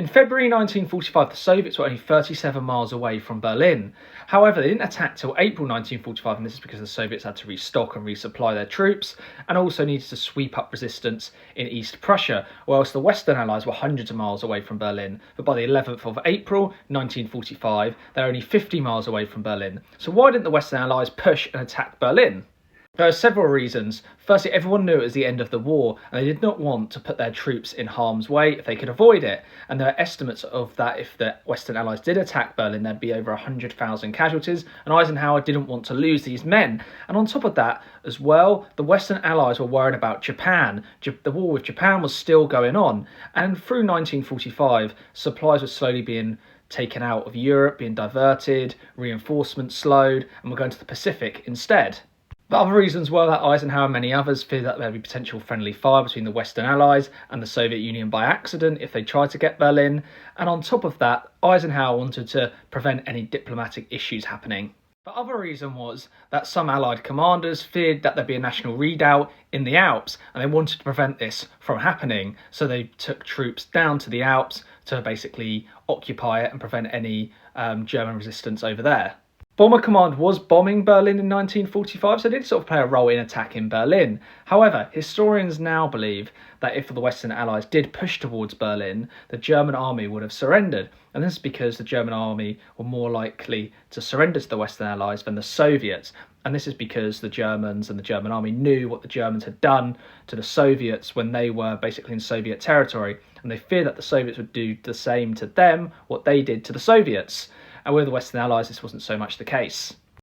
In February 1945, the Soviets were only 37 miles away from Berlin. However, they didn't attack till April 1945, and this is because the Soviets had to restock and resupply their troops, and also needed to sweep up resistance in East Prussia, whilst the Western Allies were hundreds of miles away from Berlin. But by the 11th of April 1945, they're only 50 miles away from Berlin. So why didn't the Western Allies push and attack Berlin? There are several reasons. Firstly, everyone knew it was the end of the war, and they did not want to put their troops in harm's way if they could avoid it. And there are estimates of that if the Western Allies did attack Berlin, there'd be over 100,000 casualties, and Eisenhower didn't want to lose these men. And on top of that, as well, the Western Allies were worried about Japan. The war with Japan was still going on, and through 1945, supplies were slowly being taken out of Europe, being diverted, reinforcements slowed, and were going to the Pacific instead. The other reasons were that Eisenhower and many others feared that there would be potential friendly fire between the Western Allies and the Soviet Union by accident if they tried to get Berlin. And on top of that, Eisenhower wanted to prevent any diplomatic issues happening. The other reason was that some Allied commanders feared that there'd be a national redoubt in the Alps, and they wanted to prevent this from happening. So they took troops down to the Alps to basically occupy it and prevent any German resistance over there. Bomber Command was bombing Berlin in 1945, so it did sort of play a role in attacking Berlin. However, historians now believe that if the Western Allies did push towards Berlin, the German army would have surrendered. And this is because the German army were more likely to surrender to the Western Allies than the Soviets. And this is because the Germans and the German army knew what the Germans had done to the Soviets when they were basically in Soviet territory. And they feared that the Soviets would do the same to them, what they did to the Soviets. And with the Western Allies, this wasn't so much the case.